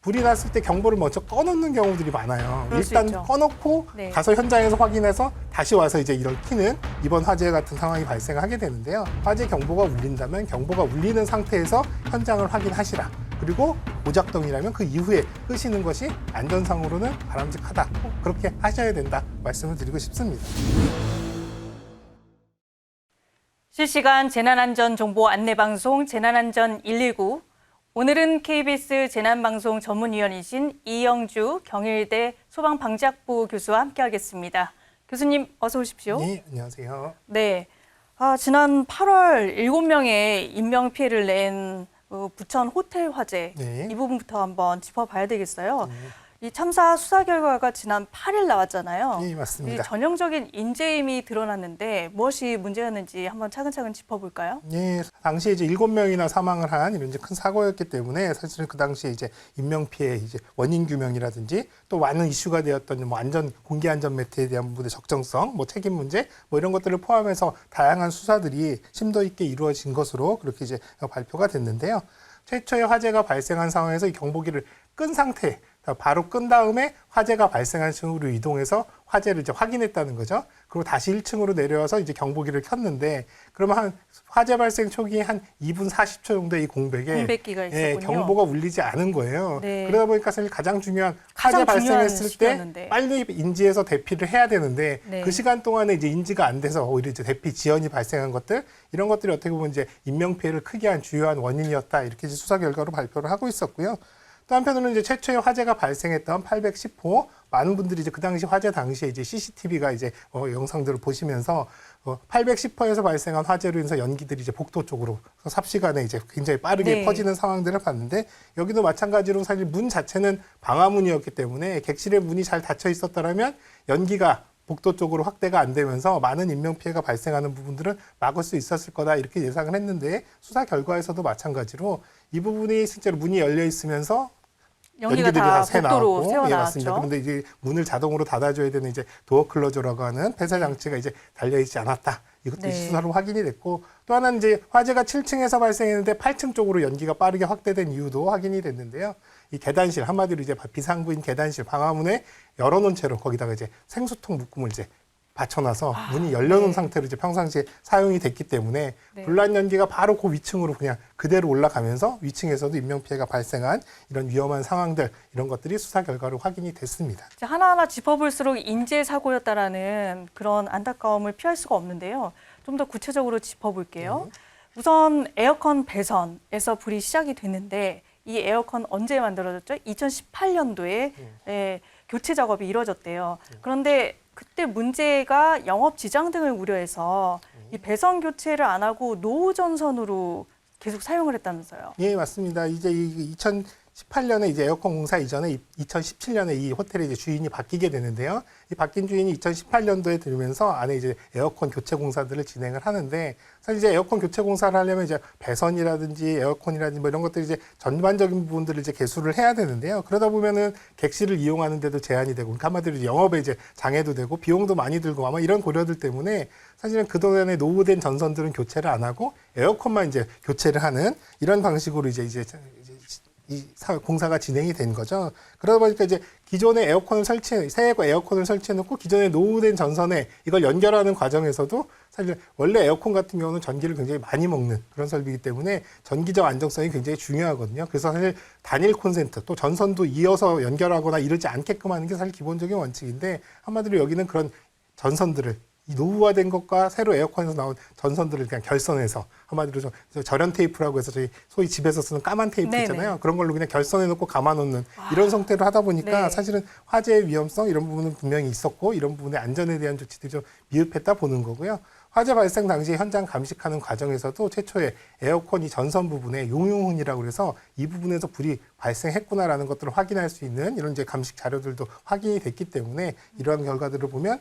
불이 났을 때 경보를 먼저 꺼놓는 경우들이 많아요. 그럴 수 일단 있죠. 꺼놓고 네. 가서 현장에서 확인해서 다시 와서 이제 이걸 켜는 이번 화재 같은 상황이 발생하게 되는데요. 화재 경보가 울린다면 경보가 울리는 상태에서 현장을 확인하시라. 그리고 오작동이라면 그 이후에 끄시는 것이 안전상으로는 바람직하다. 꼭 그렇게 하셔야 된다 말씀을 드리고 싶습니다. 실시간 재난안전정보 안내방송 재난안전 119. 오늘은 KBS 재난방송 전문위원이신 이영주 경일대 소방방재학부 교수와 함께하겠습니다. 교수님 어서 오십시오. 네, 안녕하세요. 네, 지난 8월 7명의 인명피해를 낸 부천 호텔 화재 네. 이 부분부터 한번 짚어봐야 되겠어요. 이 참사 수사 결과가 지난 8일 나왔잖아요. 네, 맞습니다. 이 전형적인 인재임이 드러났는데 무엇이 문제였는지 한번 차근차근 짚어볼까요? 예, 당시에 이제 7명이나 사망을 한 이런 이제 큰 사고였기 때문에 사실은 그 당시에 이제 인명 피해 이제 원인 규명이라든지 또 많은 이슈가 되었던 뭐 공기 안전 매트에 대한 부분의 적정성, 뭐 책임 문제, 뭐 이런 것들을 포함해서 다양한 수사들이 심도 있게 이루어진 것으로 그렇게 이제 발표가 됐는데요. 최초의 화재가 발생한 상황에서 이 경보기를 끈 상태, 바로 끈 다음에 화재가 발생한 층으로 이동해서 화재를 이제 확인했다는 거죠. 그리고 다시 1층으로 내려와서 이제 경보기를 켰는데, 그러면 한 화재 발생 초기에 한 2분 40초 정도의 이 공백기가 있었군요. 경보가 울리지 않은 거예요. 네. 그러다 보니까 사실 가장 중요한 화재 가장 중요한 발생했을 때 시기였는데. 빨리 인지해서 대피를 해야 되는데 네. 그 시간 동안에 이제 인지가 안 돼서 오히려 이제 대피 지연이 발생한 것들, 이런 것들이 어떻게 보면 이제 인명 피해를 크게 한 주요한 원인이었다, 이렇게 이제 수사 결과로 발표를 하고 있었고요. 또 한편으로는 이제 최초의 화재가 발생했던 810호, 많은 분들이 이제 그 당시 화재 당시에 이제 CCTV가 이제 영상들을 보시면서 810호에서 발생한 화재로 인해서 연기들이 이제 복도 쪽으로 삽시간에 이제 굉장히 빠르게 네. 퍼지는 상황들을 봤는데, 여기도 마찬가지로 사실 문 자체는 방화문이었기 때문에 객실의 문이 잘 닫혀 있었더라면 연기가 복도 쪽으로 확대가 안 되면서 많은 인명피해가 발생하는 부분들은 막을 수 있었을 거다, 이렇게 예상을 했는데, 수사 결과에서도 마찬가지로 이 부분이 실제로 문이 열려 있으면서 연기가 연기들이 다 새 복도로 나왔고, 새어 예, 맞습니다. 나왔죠. 그런데 이제 문을 자동으로 닫아줘야 되는 이제 도어 클로저라고 하는 폐쇄 장치가 이제 달려 있지 않았다. 이것도 네. 수사로 확인이 됐고, 또 하나는 이제 화재가 7층에서 발생했는데 8층 쪽으로 연기가 빠르게 확대된 이유도 확인이 됐는데요. 이 계단실, 한마디로 이제 비상구인 계단실 방화문에 열어놓은 채로 거기다가 이제 생수통 묶음을 이제 받쳐놔서 문이 열려놓은 네. 상태로 이제 평상시에 사용이 됐기 때문에 네. 불난 연기가 바로 그 위층으로 그냥 그대로 올라가면서 위층에서도 인명피해가 발생한 이런 위험한 상황들, 이런 것들이 수사 결과로 확인이 됐습니다. 이제 하나하나 짚어볼수록 인재 사고였다라는 그런 안타까움을 피할 수가 없는데요. 좀 더 구체적으로 짚어볼게요. 우선 에어컨 배선에서 불이 시작이 됐는데, 이 에어컨 언제 만들어졌죠? 2018년도에 교체 작업이 이루어졌대요. 그런데 그때 문제가 영업 지장 등을 우려해서 이 배선 교체를 안 하고 노후 전선으로 계속 사용을 했다면서요. 예, 맞습니다. 이제 2018년에 이제 에어컨 공사 이전에 2017년에 이 호텔의 이제 주인이 바뀌게 되는데요. 이 바뀐 주인이 2018년도에 들면서 안에 이제 에어컨 교체 공사들을 진행을 하는데, 사실 이제 에어컨 교체 공사를 하려면 이제 배선이라든지 에어컨이라든지 뭐 이런 것들 이제 전반적인 부분들을 이제 개수를 해야 되는데요. 그러다 보면은 객실을 이용하는 데도 제한이 되고, 그러니까 한마디로 이제 영업에 이제 장애도 되고 비용도 많이 들고, 아마 이런 고려들 때문에 사실은 그동안에 노후된 전선들은 교체를 안 하고 에어컨만 이제 교체를 하는 이런 방식으로 이제 공사가 진행이 된 거죠. 그러다 보니까 이제 기존의 새 에어컨을 설치해놓고 기존의 노후된 전선에 이걸 연결하는 과정에서도 사실 원래 에어컨 같은 경우는 전기를 굉장히 많이 먹는 그런 설비이기 때문에 전기적 안정성이 굉장히 중요하거든요. 그래서 사실 단일 콘센트, 또 전선도 이어서 연결하거나 이러지 않게끔 하는 게 사실 기본적인 원칙인데, 한마디로 여기는 그런 전선들을, 이 노후화된 것과 새로 에어컨에서 나온 전선들을 그냥 결선해서, 한마디로 절연 테이프라고 해서 저희 소위 집에서 쓰는 까만 테이프 네네. 있잖아요. 그런 걸로 그냥 결선해 놓고 감아놓는 이런 형태로 하다 보니까 네. 사실은 화재의 위험성, 이런 부분은 분명히 있었고, 이런 부분의 안전에 대한 조치들이 좀 미흡했다 보는 거고요. 화재 발생 당시 현장 감식하는 과정에서도 최초에 에어컨 이 전선 부분에 용융훈이라고 해서 이 부분에서 불이 발생했구나라는 것들을 확인할 수 있는 이런 이제 감식 자료들도 확인이 됐기 때문에, 이러한 결과들을 보면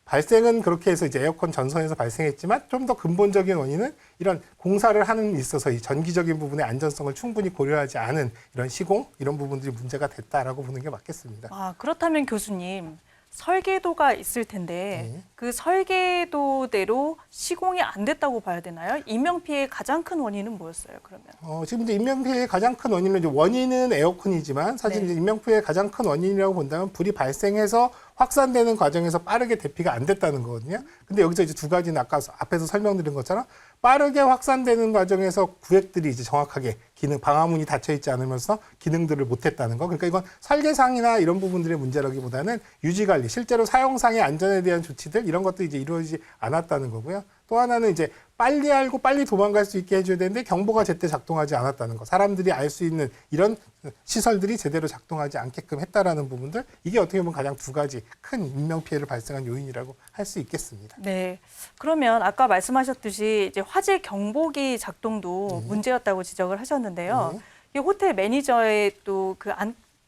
발생은 그렇게 해서 이제 에어컨 전선에서 발생했지만, 좀 더 근본적인 원인은 이런 공사를 하는 데 있어서 이 전기적인 부분의 안전성을 충분히 고려하지 않은 이런 시공, 이런 부분들이 문제가 됐다라고 보는 게 맞겠습니다. 그렇다면 교수님, 설계도가 있을 텐데 네. 그 설계도대로 시공이 안 됐다고 봐야 되나요? 인명 피해의 가장 큰 원인은 뭐였어요? 그러면? 지금 이제 인명피해의 가장 큰 원인은 이제 원인은 에어컨이지만 사실 네. 이제 인명피해의 가장 큰 원인이라고 본다면 불이 발생해서 확산되는 과정에서 빠르게 대피가 안 됐다는 거거든요. 근데 여기서 이제 두 가지는 아까 앞에서 설명드린 것처럼 빠르게 확산되는 과정에서 구획들이 이제 정확하게 방화문이 닫혀 있지 않으면서 기능들을 못했다는 거. 그러니까 이건 설계상이나 이런 부분들의 문제라기보다는 유지관리, 실제로 사용상의 안전에 대한 조치들 이런 것들이 이제 이루어지지 않았다는 거고요. 또 하나는 이제 빨리 알고 빨리 도망갈 수 있게 해줘야 되는데 경보가 제때 작동하지 않았다는 거. 사람들이 알 수 있는 이런 시설들이 제대로 작동하지 않게끔 했다라는 부분들. 이게 어떻게 보면 가장 두 가지 큰 인명피해를 발생한 요인이라고 할 수 있겠습니다. 네. 그러면 아까 말씀하셨듯이 이제 화재 경보기 작동도 문제였다고 지적을 하셨는데요. 네. 이 호텔 매니저의 또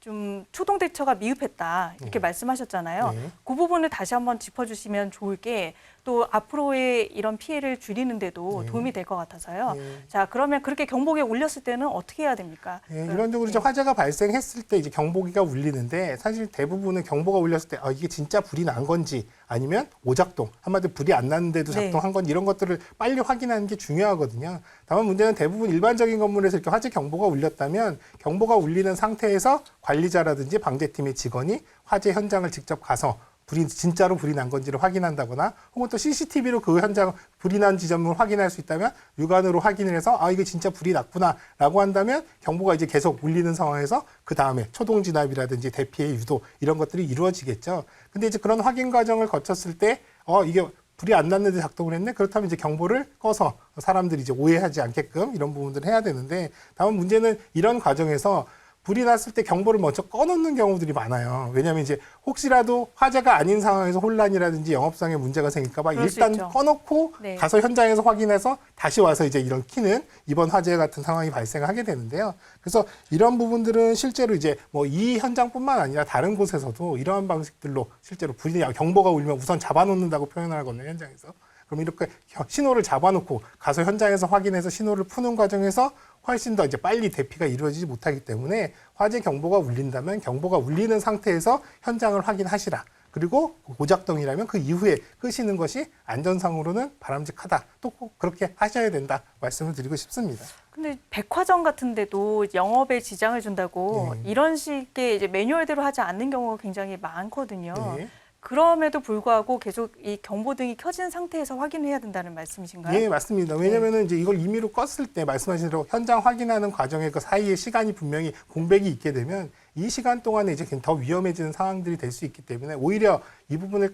좀 초동 대처가 미흡했다 이렇게 말씀하셨잖아요. 네. 그 부분을 다시 한번 짚어주시면 좋을 게 또 앞으로의 이런 피해를 줄이는데도 도움이 될 것 같아서요. 네. 자, 그러면 그렇게 경보기 울렸을 때는 어떻게 해야 됩니까? 예, 일반적으로 이제 화재가 발생했을 때 이제 경보기가 울리는데 사실 대부분은 경보가 울렸을 때 이게 진짜 불이 난 건지 아니면 오작동, 한마디로 불이 안 났는데도 네. 작동한 건지 이런 것들을 빨리 확인하는 게 중요하거든요. 다만 문제는 대부분 일반적인 건물에서 이렇게 화재 경보가 울렸다면 경보가 울리는 상태에서 관리자라든지 방재팀의 직원이 화재 현장을 직접 가서 진짜로 불이 난 건지를 확인한다거나 혹은 또 CCTV로 그 현장 불이 난 지점을 확인할 수 있다면 육안으로 확인을 해서 이게 진짜 불이 났구나라고 한다면 경보가 이제 계속 울리는 상황에서 그 다음에 초동 진압이라든지 대피의 유도 이런 것들이 이루어지겠죠. 근데 이제 그런 확인 과정을 거쳤을 때 이게 불이 안 났는데 작동을 했네. 그렇다면 이제 경보를 꺼서 사람들이 이제 오해하지 않게끔 이런 부분들을 해야 되는데 다만 문제는 이런 과정에서 불이 났을 때 경보를 먼저 꺼놓는 경우들이 많아요. 왜냐하면 이제 혹시라도 화재가 아닌 상황에서 혼란이라든지 영업상의 문제가 생길까봐 그럴 수 일단 있죠. 꺼놓고 네. 가서 현장에서 확인해서 다시 와서 이제 이런 키는 이번 화재 같은 상황이 발생하게 되는데요. 그래서 이런 부분들은 실제로 이제 뭐 이 현장뿐만 아니라 다른 곳에서도 이러한 방식들로 실제로 불이 경보가 울리면 우선 잡아놓는다고 표현을 하거든요, 현장에서. 그럼 이렇게 신호를 잡아놓고 가서 현장에서 확인해서 신호를 푸는 과정에서 훨씬 더 이제 빨리 대피가 이루어지지 못하기 때문에 화재 경보가 울린다면 경보가 울리는 상태에서 현장을 확인하시라. 그리고 고작동이라면 그 이후에 끄시는 것이 안전상으로는 바람직하다. 또 꼭 그렇게 하셔야 된다. 말씀을 드리고 싶습니다. 근데 백화점 같은 데도 영업에 지장을 준다고 이런 식의 이제 매뉴얼대로 하지 않는 경우가 굉장히 많거든요. 네. 그럼에도 불구하고 계속 이 경보등이 켜진 상태에서 확인해야 된다는 말씀이신가요? 예, 맞습니다. 왜냐면은 이제 이걸 임의로 껐을 때 말씀하신 대로 현장 확인하는 과정에 그 사이에 시간이 분명히 공백이 있게 되면 이 시간 동안에 이제 더 위험해지는 상황들이 될 수 있기 때문에 오히려 이 부분을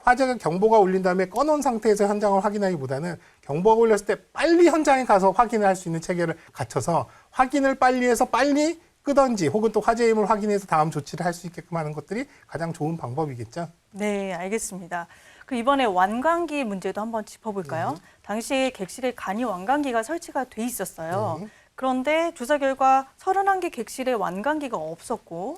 화재가 경보가 울린 다음에 꺼놓은 상태에서 현장을 확인하기보다는 경보가 울렸을 때 빨리 현장에 가서 확인을 할 수 있는 체계를 갖춰서 확인을 빨리 해서 빨리 끄던지 혹은 또 화재임을 확인해서 다음 조치를 할 수 있게끔 하는 것들이 가장 좋은 방법이겠죠. 네, 알겠습니다. 그 이번에 완광기 문제도 한번 짚어볼까요? 당시에 객실에 간이 완광기가 설치가 돼 있었어요. 네. 그런데 조사 결과 31개 객실에 완광기가 없었고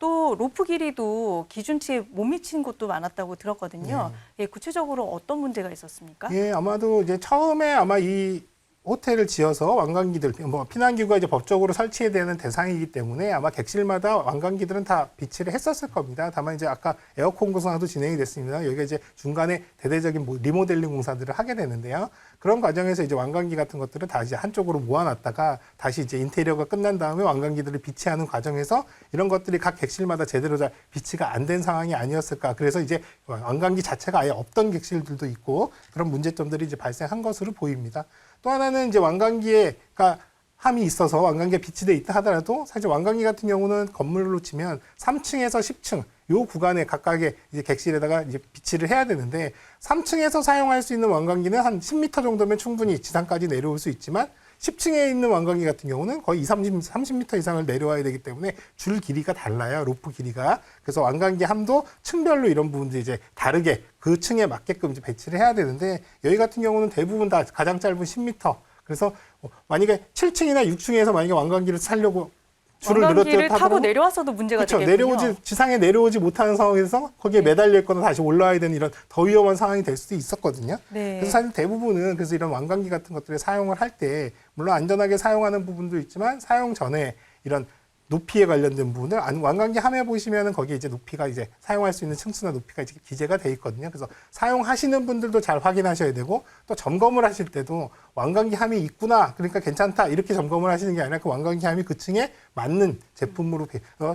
또 로프 길이도 기준치에 못 미친 곳도 많았다고 들었거든요. 예, 구체적으로 어떤 문제가 있었습니까? 예, 아마도 이제 처음에 아마 이 호텔을 지어서 완광기들, 피난기구가 이제 법적으로 설치해야 되는 대상이기 때문에 아마 객실마다 완광기들은 다 비치를 했었을 겁니다. 다만 이제 아까 에어컨 공사도 진행이 됐습니다. 여기가 이제 중간에 대대적인 리모델링 공사들을 하게 되는데요. 그런 과정에서 이제 완광기 같은 것들은 다 이제 한쪽으로 모아놨다가 다시 이제 인테리어가 끝난 다음에 완광기들을 비치하는 과정에서 이런 것들이 각 객실마다 제대로 잘 비치가 안 된 상황이 아니었을까. 그래서 이제 완광기 자체가 아예 없던 객실들도 있고 그런 문제점들이 이제 발생한 것으로 보입니다. 또 하나는 이제 완광기가 함이 있어서 완광기가 비치돼 있다 하더라도 사실 완광기 같은 경우는 건물로 치면 3층에서 10층 요 구간에 각각의 이제 객실에다가 이제 비치를 해야 되는데 3층에서 사용할 수 있는 완광기는 한 10m 정도면 충분히 지상까지 내려올 수 있지만 10층에 있는 완광기 같은 경우는 거의 30m 이상을 내려와야 되기 때문에 줄 길이가 달라요. 로프 길이가. 그래서 완광기 함도 층별로 이런 부분들이 이제 다르게 그 층에 맞게끔 이제 배치를 해야 되는데 여기 같은 경우는 대부분 다 가장 짧은 10m. 그래서 만약에 7층이나 6층에서 만약에 완광기를 살려고 줄을 완광기를 늘었다 타고 하더라도 내려와서도 문제가 그렇죠. 되겠군요. 지상에 내려오지 못하는 상황에서 거기에 매달려 있거나 다시 올라와야 되는 이런 더 위험한 상황이 될 수도 있었거든요. 네. 그래서 사실 대부분은 그래서 이런 완광기 같은 것들을 사용을 할 때 물론 안전하게 사용하는 부분도 있지만 사용 전에 이런 높이에 관련된 부분을 완광기 함에 보시면은 거기에 이제 높이가 이제 사용할 수 있는 층수나 높이가 이제 기재가 돼 있거든요. 그래서 사용하시는 분들도 잘 확인하셔야 되고 또 점검을 하실 때도 완광기 함이 있구나, 그러니까 괜찮다 이렇게 점검을 하시는 게 아니라 그 완광기 함이 그 층에 맞는 제품으로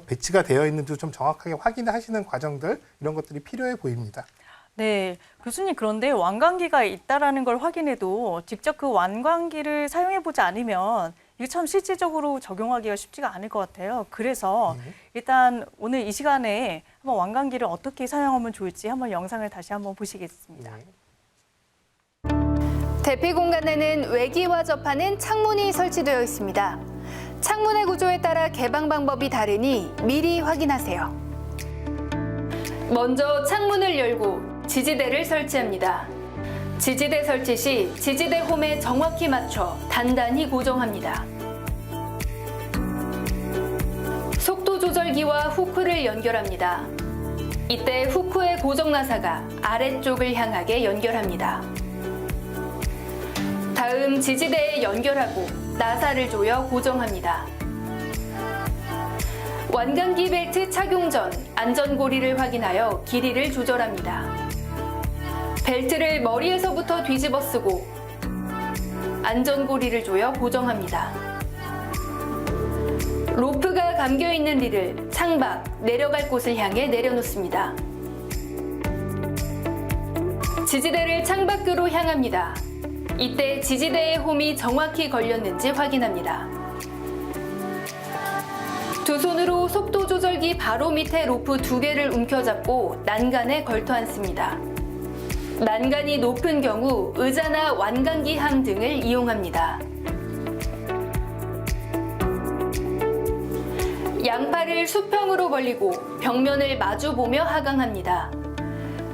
배치가 되어 있는지 좀 정확하게 확인하시는 과정들, 이런 것들이 필요해 보입니다. 네, 교수님, 그런데 완광기가 있다라는 걸 확인해도 직접 그 완광기를 사용해보지 않으면 이게 참 실질적으로 적용하기가 쉽지가 않을 것 같아요. 그래서 일단 오늘 이 시간에 한번 완광기를 어떻게 사용하면 좋을지 한번 영상을 다시 한번 보시겠습니다. 대피 공간에는 외기와 접하는 창문이 설치되어 있습니다. 창문의 구조에 따라 개방 방법이 다르니 미리 확인하세요. 먼저 창문을 열고 지지대를 설치합니다. 지지대 설치 시 지지대 홈에 정확히 맞춰 단단히 고정합니다. 속도 조절기와 후크를 연결합니다. 이때 후크의 고정 나사가 아래쪽을 향하게 연결합니다. 다음 지지대에 연결하고 나사를 조여 고정합니다. 완광기 벨트 착용 전 안전고리를 확인하여 길이를 조절합니다. 벨트를 머리에서부터 뒤집어 쓰고 안전고리를 조여 고정합니다. 로프가 감겨있는 릴을 창밖, 내려갈 곳을 향해 내려놓습니다. 지지대를 창밖으로 향합니다. 이때 지지대의 홈이 정확히 걸렸는지 확인합니다. 두 손으로 속도 조절기 바로 밑에 로프 2개를 움켜잡고 난간에 걸터 앉습니다. 난간이 높은 경우 의자나 완광기 함 등을 이용합니다. 양팔을 수평으로 벌리고 벽면을 마주보며 하강합니다.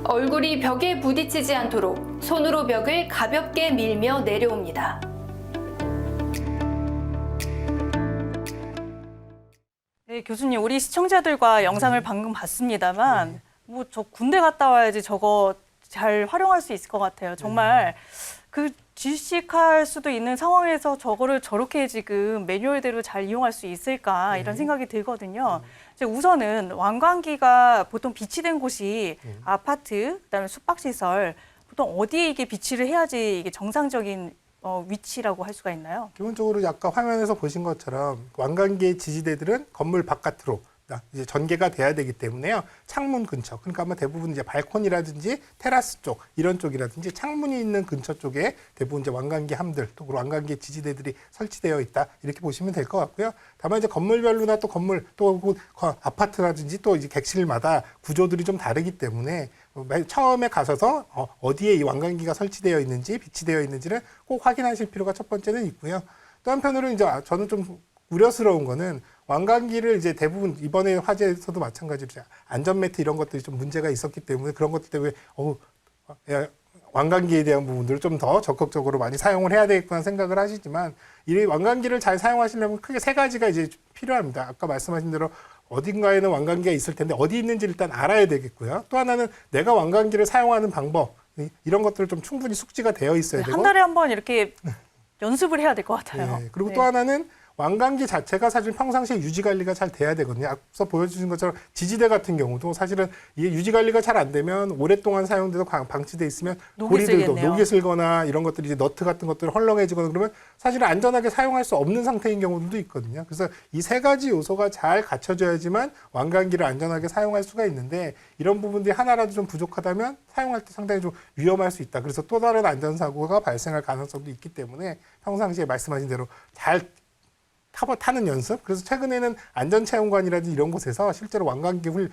얼굴이 벽에 부딪히지 않도록 손으로 벽을 가볍게 밀며 내려옵니다. 네, 교수님, 우리 시청자들과 영상을 방금 봤습니다만 뭐 저 군대 갔다 와야지 저거 잘 활용할 수 있을 것 같아요. 정말 그 질식할 수도 있는 상황에서 저거를 저렇게 지금 매뉴얼대로 잘 이용할 수 있을까 이런 생각이 들거든요. 이제 우선은 완광기가 보통 비치된 곳이 아파트, 그다음에 숙박시설, 보통 어디에 이게 비치를 해야지 이게 정상적인 위치라고 할 수가 있나요? 기본적으로 아까 화면에서 보신 것처럼 완광기의 지지대들은 건물 바깥으로 이제 전개가 돼야 되기 때문에요. 창문 근처, 그러니까 아마 대부분 이제 발코니라든지 테라스 쪽, 이런 쪽이라든지 창문이 있는 근처 쪽에 대부분 이제 완광기 함들, 또 완광기 지지대들이 설치되어 있다, 이렇게 보시면 될 것 같고요. 다만 이제 건물별로나 또 건물, 또 아파트라든지 또 이제 객실마다 구조들이 좀 다르기 때문에 처음에 가셔서 어디에 이 완광기가 설치되어 있는지, 비치되어 있는지를 꼭 확인하실 필요가 첫 번째는 있고요. 또 한편으로 이제 저는 좀 우려스러운 거는 완광기를 이제 대부분 이번에 화재에서도 마찬가지로 안전매트 이런 것들이 좀 문제가 있었기 때문에 그런 것들 때문에 완광기에 대한 부분들을 좀 더 적극적으로 많이 사용을 해야 되겠구나 생각을 하시지만, 이 완광기를 잘 사용하시려면 크게 3가지가 이제 필요합니다. 아까 말씀하신 대로 어딘가에는 완광기가 있을 텐데 어디 있는지 일단 알아야 되겠고요. 또 하나는 내가 완광기를 사용하는 방법, 이런 것들을 좀 충분히 숙지가 되어 있어야 되고, 한 달에 한 번 이렇게 연습을 해야 될 것 같아요. 네. 그리고 네. 또 하나는 완광기 자체가 사실 평상시에 유지 관리가 잘 돼야 되거든요. 앞서 보여주신 것처럼 지지대 같은 경우도 사실은 이게 유지 관리가 잘 안 되면 오랫동안 사용돼서 방치돼 있으면 고리들도 녹이 슬거나 이런 것들이 이제 너트 같은 것들이 헐렁해지거나 그러면 사실은 안전하게 사용할 수 없는 상태인 경우들도 있거든요. 그래서 이 3가지 요소가 잘 갖춰져야지만 완광기를 안전하게 사용할 수가 있는데, 이런 부분들이 하나라도 좀 부족하다면 사용할 때 상당히 좀 위험할 수 있다. 그래서 또 다른 안전사고가 발생할 가능성도 있기 때문에 평상시에 말씀하신 대로 잘 타는 연습. 그래서 최근에는 안전체험관이라든지 이런 곳에서 실제로 완광기를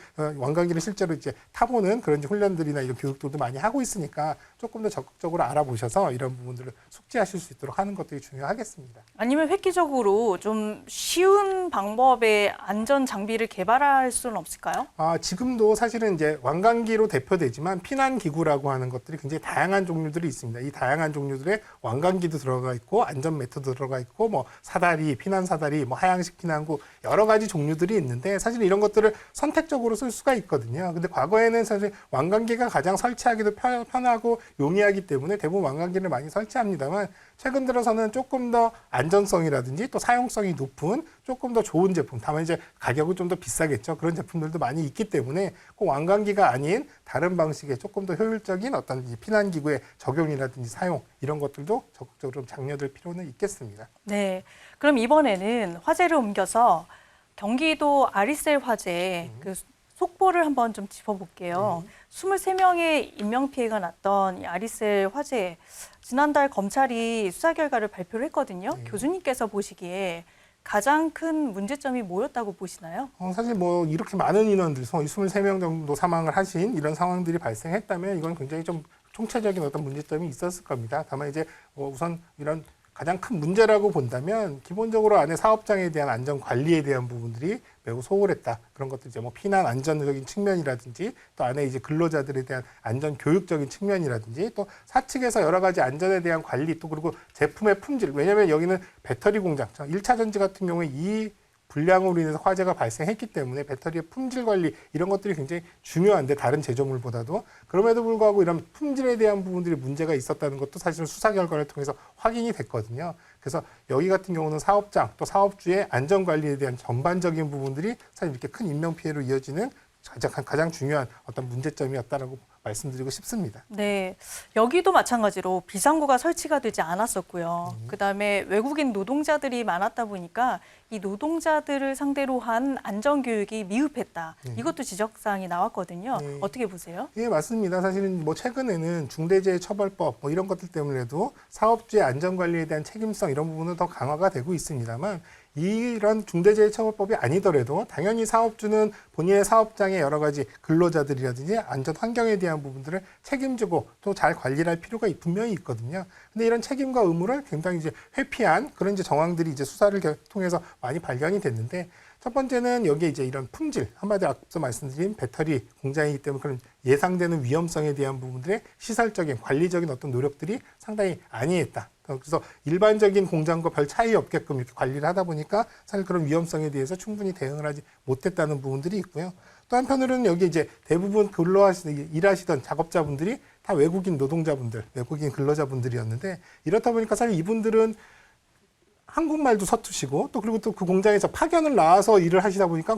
실제로 이제 타보는 그런 훈련들이나 이런 교육들도 많이 하고 있으니까 조금 더 적극적으로 알아보셔서 이런 부분들을 숙지하실 수 있도록 하는 것들이 중요하겠습니다. 아니면 획기적으로 좀 쉬운 방법의 안전 장비를 개발할 수는 없을까요? 지금도 사실은 이제 완광기로 대표되지만 피난기구라고 하는 것들이 굉장히 다양한 종류들이 있습니다. 이 다양한 종류들의 완광기도 들어가 있고 안전매트도 들어가 있고 뭐 사다리, 피난사다리, 뭐 하향식 피난구, 여러 가지 종류들이 있는데 사실 이런 것들을 선택적으로 쓸 수가 있거든요. 근데 과거에는 사실 완광기가 가장 설치하기도 편하고 용이하기 때문에 대부분 완광기를 많이 설치합니다만, 최근 들어서는 조금 더 안전성이라든지 또 사용성이 높은 조금 더 좋은 제품, 다만 이제 가격은 좀 더 비싸겠죠. 그런 제품들도 많이 있기 때문에 꼭 완강기가 아닌 다른 방식의 조금 더 효율적인 어떤 피난기구의 적용이라든지 사용 이런 것들도 적극적으로 좀 장려될 필요는 있겠습니다. 네. 그럼 이번에는 화제를 옮겨서 경기도 아리셀 화재 그 속보를 한번 좀 짚어볼게요. 23명의 인명피해가 났던 이 아리셀 화재, 지난달 검찰이 수사 결과를 발표를 했거든요. 교수님께서 보시기에 가장 큰 문제점이 뭐였다고 보시나요? 사실 뭐 이렇게 많은 인원들, 23명 정도 사망을 하신 이런 상황들이 발생했다면 이건 굉장히 좀 총체적인 어떤 문제점이 있었을 겁니다. 다만 이제 우선 이런 가장 큰 문제라고 본다면 기본적으로 안에 사업장에 대한 안전 관리에 대한 부분들이 매우 소홀했다. 그런 것들 이제 뭐 피난 안전적인 측면이라든지 또 안에 이제 근로자들에 대한 안전 교육적인 측면이라든지 또 사측에서 여러 가지 안전에 대한 관리 또 그리고 제품의 품질. 왜냐하면 여기는 배터리 공장, 1차 전지 같은 경우에 이 불량으로 인해서 화재가 발생했기 때문에 배터리의 품질 관리 이런 것들이 굉장히 중요한데 다른 제조물보다도 그럼에도 불구하고 이런 품질에 대한 부분들이 문제가 있었다는 것도 사실은 수사 결과를 통해서 확인이 됐거든요. 그래서 여기 같은 경우는 사업장 또 사업주의 안전 관리에 대한 전반적인 부분들이 사실 이렇게 큰 인명 피해로 이어지는 가장 중요한 어떤 문제점이었다라고 말씀드리고 싶습니다. 네, 여기도 마찬가지로 비상구가 설치가 되지 않았었고요. 그다음에 외국인 노동자들이 많았다 보니까 이 노동자들을 상대로 한 안전교육이 미흡했다. 이것도 지적사항이 나왔거든요. 네. 어떻게 보세요? 예, 맞습니다. 사실은 뭐 최근에는 중대재해처벌법 뭐 이런 것들 때문에도 사업주의 안전관리에 대한 책임성 이런 부분은 더 강화가 되고 있습니다만 이런 중대재해처벌법이 아니더라도 당연히 사업주는 본인의 사업장의 여러 가지 근로자들이라든지 안전 환경에 대한 부분들을 책임지고 또 잘 관리를 할 필요가 분명히 있거든요. 근데 이런 책임과 의무를 굉장히 이제 회피한 그런 이제 정황들이 이제 수사를 통해서 많이 발견이 됐는데 첫 번째는 여기에 이제 이런 품질, 한마디로 앞서 말씀드린 배터리 공장이기 때문에 그런 예상되는 위험성에 대한 부분들의 시설적인 관리적인 어떤 노력들이 상당히 아니했다. 그래서 일반적인 공장과 별 차이 없게끔 이렇게 관리를 하다 보니까 사실 그런 위험성에 대해서 충분히 대응을 하지 못했다는 부분들이 있고요. 또 한편으로는 여기 이제 대부분 일하시던 작업자분들이 다 외국인 노동자분들, 외국인 근로자분들이었는데 이렇다 보니까 사실 이분들은 한국말도 서투시고 또 그리고 또 그 공장에서 파견을 나와서 일을 하시다 보니까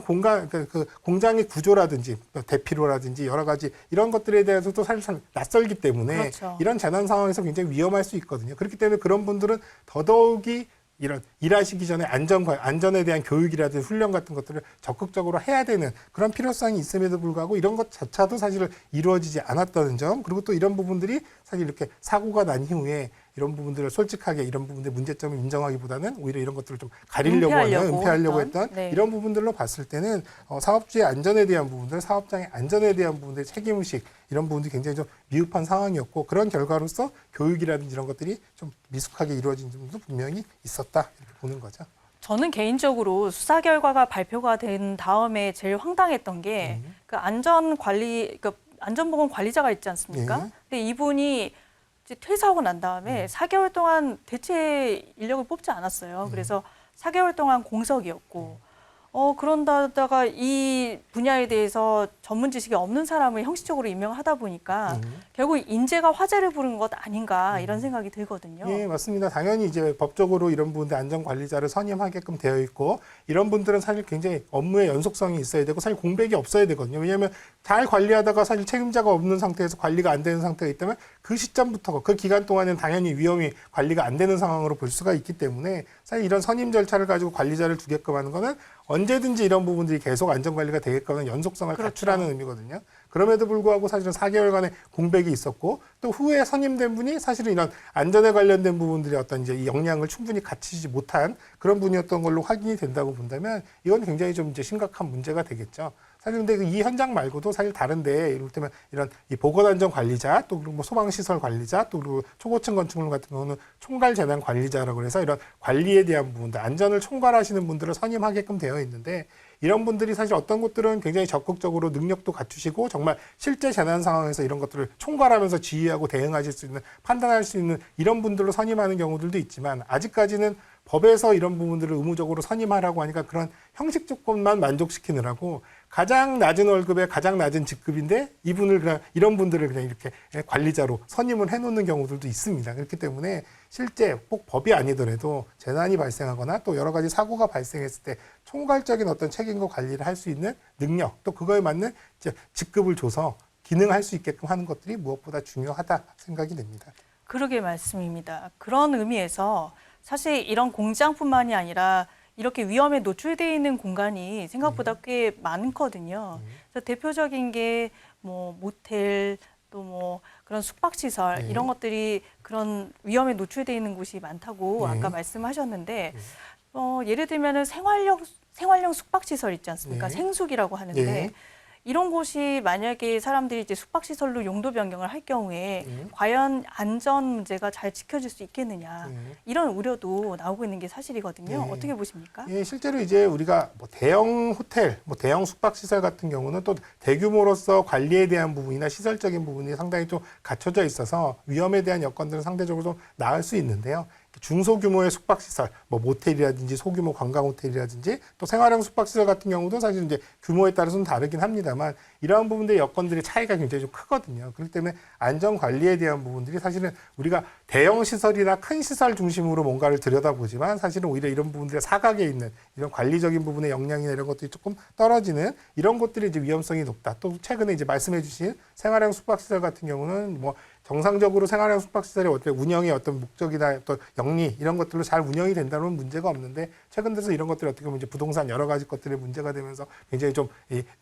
그 공장의 구조라든지 대피로라든지 여러 가지 이런 것들에 대해서도 사실 낯설기 때문에 그렇죠. 이런 재난 상황에서 굉장히 위험할 수 있거든요. 그렇기 때문에 그런 분들은 더더욱이 이런 일하시기 전에 안전에 대한 교육이라든지 훈련 같은 것들을 적극적으로 해야 되는 그런 필요성이 있음에도 불구하고 이런 것 자체도 사실 이루어지지 않았다는 점 그리고 또 이런 부분들이 사실 이렇게 사고가 난 이후에 이런 부분들을 솔직하게 이런 부분들의 문제점을 인정하기보다는 오히려 이런 것들을 좀 가리려고 은폐하려고 했던 네. 이런 부분들로 봤을 때는 사업주의 안전에 대한 부분들, 사업장의 안전에 대한 부분들의 책임의식 이런 부분들이 굉장히 좀 미흡한 상황이었고 그런 결과로서 교육이라든지 이런 것들이 좀 미숙하게 이루어진 점도 분명히 있었다 이렇게 보는 거죠. 저는 개인적으로 수사 결과가 발표가 된 다음에 제일 황당했던 게 그 안전보건 관리자가 있지 않습니까? 네. 근데 이분이 이제 퇴사하고 난 다음에 4개월 동안 대체 인력을 뽑지 않았어요. 그래서 4개월 동안 공석이었고 그런다다가 이 분야에 대해서 전문 지식이 없는 사람을 형식적으로 임명하다 보니까 결국 인재가 화제를 부른 것 아닌가 이런 생각이 들거든요. 예, 맞습니다. 당연히 이제 법적으로 이런 분들 안전관리자를 선임하게끔 되어 있고 이런 분들은 사실 굉장히 업무의 연속성이 있어야 되고 사실 공백이 없어야 되거든요. 왜냐하면 잘 관리하다가 사실 책임자가 없는 상태에서 관리가 안 되는 상태가 있다면 그 시점부터 그 기간 동안은 당연히 위험이 관리가 안 되는 상황으로 볼 수가 있기 때문에 사실 이런 선임 절차를 가지고 관리자를 두게끔 하는 거는 언제든지 이런 부분들이 계속 안전관리가 되게끔 하는 연속성을 그렇죠. 갖추라는 의미거든요. 그럼에도 불구하고 사실은 4개월간의 공백이 있었고 또 후에 선임된 분이 사실은 이런 안전에 관련된 부분들의 어떤 이제 이 역량을 충분히 갖추지 못한 그런 분이었던 걸로 확인이 된다고 본다면 이건 굉장히 좀 이제 심각한 문제가 되겠죠. 사실 근데 이 현장 말고도 사실 다른데 이를테면 이런 이 보건안전관리자 또 그리고 뭐 소방시설 관리자 또 그리고 초고층 건축물 같은 경우는 총괄재난관리자라고 해서 이런 관리에 대한 부분들 안전을 총괄하시는 분들을 선임하게끔 되어 있는데 이런 분들이 사실 어떤 곳들은 굉장히 적극적으로 능력도 갖추시고 정말 실제 재난 상황에서 이런 것들을 총괄하면서 지휘하고 대응하실 수 있는 판단할 수 있는 이런 분들로 선임하는 경우들도 있지만 아직까지는 법에서 이런 부분들을 의무적으로 선임하라고 하니까 그런 형식 조건만 만족시키느라고 가장 낮은 월급에 가장 낮은 직급인데 이분을 그냥 이런 분들을 그냥 이렇게 관리자로 선임을 해놓는 경우들도 있습니다. 그렇기 때문에 실제 꼭 법이 아니더라도 재난이 발생하거나 또 여러 가지 사고가 발생했을 때 총괄적인 어떤 책임과 관리를 할 수 있는 능력 또 그거에 맞는 이제 직급을 줘서 기능할 수 있게끔 하는 것들이 무엇보다 중요하다 생각이 됩니다. 그러게 말씀입니다. 그런 의미에서 사실 이런 공장뿐만이 아니라 이렇게 위험에 노출되어 있는 공간이 생각보다 꽤 많거든요. 그래서 대표적인 게 뭐 모텔 또 뭐 그런 숙박시설 이런 것들이 그런 위험에 노출되어 있는 곳이 많다고 아까 말씀하셨는데 예를 들면은 생활형 숙박시설 있지 않습니까? 생숙이라고 하는데 이런 곳이 만약에 사람들이 이제 숙박시설로 용도 변경을 할 경우에 과연 안전 문제가 잘 지켜질 수 있겠느냐 이런 우려도 나오고 있는 게 사실이거든요. 어떻게 보십니까? 예, 실제로 이제 우리가 뭐 대형 호텔, 뭐 대형 숙박시설 같은 경우는 또 대규모로서 관리에 대한 부분이나 시설적인 부분이 상당히 좀 갖춰져 있어서 위험에 대한 여건들은 상대적으로 좀 나을 수 있는데요. 중소규모의 숙박시설, 뭐 모텔이라든지 소규모 관광호텔이라든지 또 생활형 숙박시설 같은 경우도 사실 이제 규모에 따라서는 다르긴 합니다만 이러한 부분들의 여건들의 차이가 굉장히 좀 크거든요. 그렇기 때문에 안전관리에 대한 부분들이 사실은 우리가 대형 시설이나 큰 시설 중심으로 뭔가를 들여다보지만 사실은 오히려 이런 부분들의 사각에 있는 이런 관리적인 부분의 역량이나 이런 것들이 조금 떨어지는 이런 것들이 이제 위험성이 높다. 또 최근에 이제 말씀해 주신 생활형 숙박시설 같은 경우는 뭐 정상적으로 생활형 숙박시설의 어떤 운영의 어떤 목적이나 어떤 영리 이런 것들로 잘 운영이 된다면 문제가 없는데 최근 들어서 이런 것들이 어떻게 보면 이제 부동산 여러 가지 것들의 문제가 되면서 굉장히 좀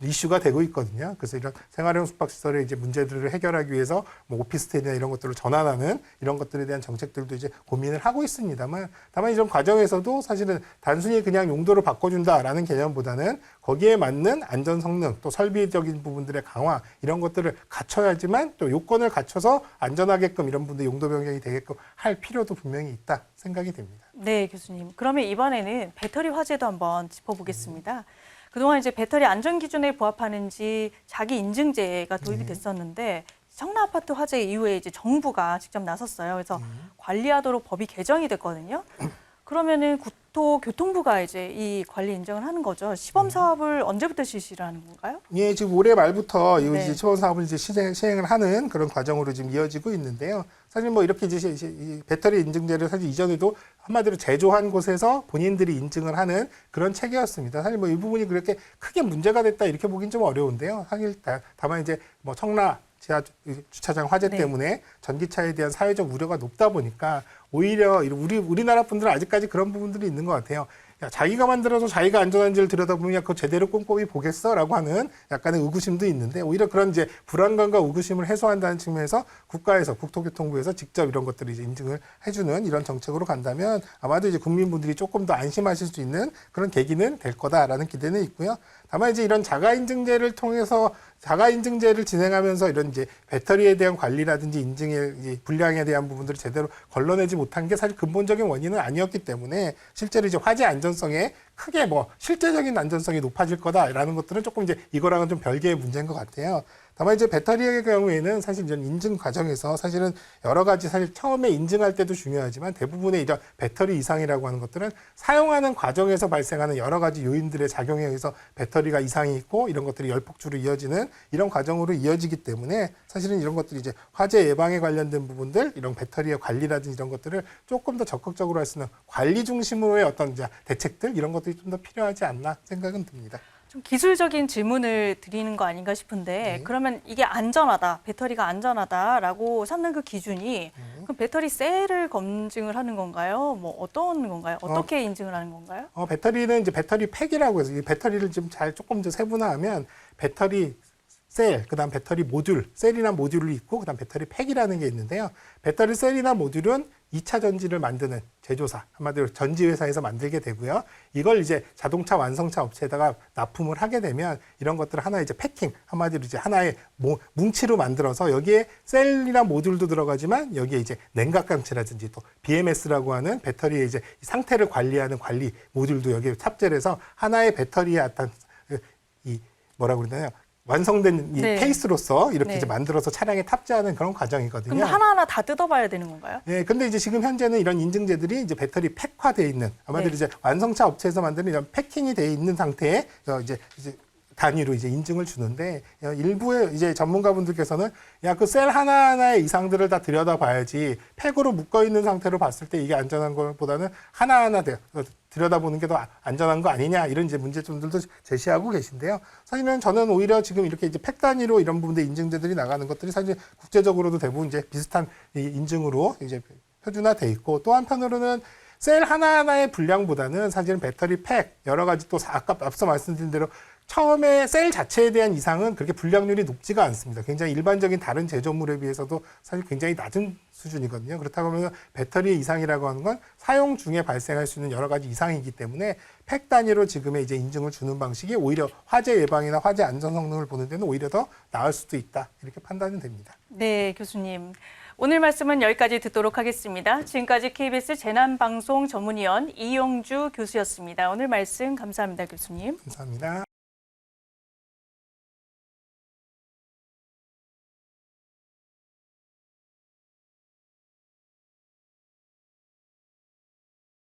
이슈가 되고 있거든요. 그래서 이런 생활형 숙박시설의 이제 문제들을 해결하기 위해서 뭐 오피스텔이나 이런 것들을 전환하는 이런 것들에 대한 정책들도 이제 고민을 하고 있습니다만 다만 이런 과정에서도 사실은 단순히 그냥 용도를 바꿔준다라는 개념보다는 거기에 맞는 안전 성능 또 설비적인 부분들의 강화 이런 것들을 갖춰야지만 또 요건을 갖춰서 안전하게끔 이런 분들 용도 변경이 되게끔 할 필요도 분명히 있다 생각이 됩니다. 네, 교수님. 그러면 이번에는 배터리 화재도 한번 짚어보겠습니다. 그동안 이제 배터리 안전 기준에 부합하는지 자기 인증제가 도입이 됐었는데 청라 아파트 화재 이후에 이제 정부가 직접 나섰어요. 그래서 관리하도록 법이 개정이 됐거든요. 그러면은 국토교통부가 이제 이 관리 인정을 하는 거죠. 시범 사업을 언제부터 실시를 하는 건가요? 예, 지금 올해 말부터 이 네. 이제 시범 사업을 이제 시행을 하는 그런 과정으로 지금 이어지고 있는데요. 사실 뭐 이렇게 이제 이 배터리 인증제를 사실 이전에도 한마디로 제조한 곳에서 본인들이 인증을 하는 그런 체계였습니다. 사실 뭐 이 부분이 그렇게 크게 문제가 됐다 이렇게 보긴 좀 어려운데요. 사실 다만 이제 뭐 청라 지하 주차장 화재 네. 때문에 전기차에 대한 사회적 우려가 높다 보니까 오히려 우리나라 분들은 아직까지 그런 부분들이 있는 것 같아요. 야, 자기가 만들어서 자기가 안전한지를 들여다보면 그거 제대로 꼼꼼히 보겠어라고 하는 약간의 의구심도 있는데 오히려 그런 이제 불안감과 의구심을 해소한다는 측면에서 국가에서 국토교통부에서 직접 이런 것들을 이제 인증을 해주는 이런 정책으로 간다면 아마도 이제 국민분들이 조금 더 안심하실 수 있는 그런 계기는 될 거다라는 기대는 있고요. 다만 이제 이런 자가인증제를 통해서 자가인증제를 진행하면서 이런 이제 배터리에 대한 관리라든지 인증의 이제 분량에 대한 부분들을 제대로 걸러내지 못한 게 사실 근본적인 원인은 아니었기 때문에 실제로 이제 화재 안전성에 크게 뭐 실제적인 안전성이 높아질 거다라는 것들은 조금 이제 이거랑은 좀 별개의 문제인 것 같아요. 다만 이제 배터리의 경우에는 사실 이런 인증 과정에서 사실은 여러 가지 사실 처음에 인증할 때도 중요하지만 대부분의 이런 배터리 이상이라고 하는 것들은 사용하는 과정에서 발생하는 여러 가지 요인들의 작용에 의해서 배터리가 이상이 있고 이런 것들이 열폭주로 이어지는 이런 과정으로 이어지기 때문에 사실은 이런 것들이 이제 화재 예방에 관련된 부분들 이런 배터리의 관리라든지 이런 것들을 조금 더 적극적으로 할 수 있는 관리 중심으로의 어떤 이제 대책들 이런 것들이 좀 더 필요하지 않나 생각은 듭니다. 좀 기술적인 질문을 드리는 거 아닌가 싶은데 그러면 이게 안전하다, 배터리가 안전하다라고 삼는 그 기준이 그럼 배터리 셀을 검증을 하는 건가요? 뭐 어떤 건가요? 어떻게 인증을 하는 건가요? 배터리는 이제 배터리 팩이라고 해서 이 배터리를 좀 조금 더 세분화하면 배터리 셀, 그다음 배터리 모듈, 셀이나 모듈이 있고 그다음 배터리 팩이라는 게 있는데요. 배터리 셀이나 모듈은 2차 전지를 만드는 제조사, 한마디로 전지회사에서 만들게 되고요. 이걸 이제 자동차 완성차 업체에다가 납품을 하게 되면 이런 것들을 하나의 이제 패킹, 한마디로 이제 하나의 뭉치로 만들어서 여기에 셀이나 모듈도 들어가지만 여기에 이제 냉각감지라든지 또 BMS라고 하는 배터리의 이제 상태를 관리하는 관리 모듈도 여기에 탑재를 해서 하나의 배터리의 어떤 이 뭐라고 그러나요? 완성된 이 케이스로서 이렇게 이제 만들어서 차량에 탑재하는 그런 과정이거든요. 그럼 하나하나 다 뜯어봐야 되는 건가요? 네, 근데 이제 지금 현재는 이런 인증제들이 이제 배터리 팩화되어 있는 아마도 이제 완성차 업체에서 만드는 이런 패킹이 되어 있는 상태에 이제 단위로 이제 인증을 주는데 일부의 이제 전문가분들께서는 야, 그 셀 하나하나의 이상들을 다 들여다봐야지 팩으로 묶어 있는 상태로 봤을 때 이게 안전한 것보다는 하나하나 들여다보는 게 더 안전한 거 아니냐 이런 이제 문제점들도 제시하고 계신데요. 사실은 저는 오히려 지금 이렇게 이제 팩 단위로 이런 부분들 인증제들이 나가는 것들이 사실 국제적으로도 대부분 이제 비슷한 이 인증으로 이제 표준화돼 있고 또 한편으로는 셀 하나하나의 분량보다는 사실은 배터리 팩 여러 가지 또 아까 앞서 말씀드린 대로 처음에 셀 자체에 대한 이상은 그렇게 분량률이 높지가 않습니다. 굉장히 일반적인 다른 제조물에 비해서도 사실 굉장히 낮은 수준이거든요. 그렇다고 하면 배터리의 이상이라고 하는 건 사용 중에 발생할 수 있는 여러 가지 이상이기 때문에 팩 단위로 지금의 이제 인증을 주는 방식이 오히려 화재 예방이나 화재 안전 성능을 보는 데는 오히려 더 나을 수도 있다. 이렇게 판단이 됩니다. 네, 교수님. 오늘 말씀은 여기까지 듣도록 하겠습니다. 지금까지 KBS 재난방송 전문위원 이용주 교수였습니다. 오늘 말씀 감사합니다, 교수님. 감사합니다.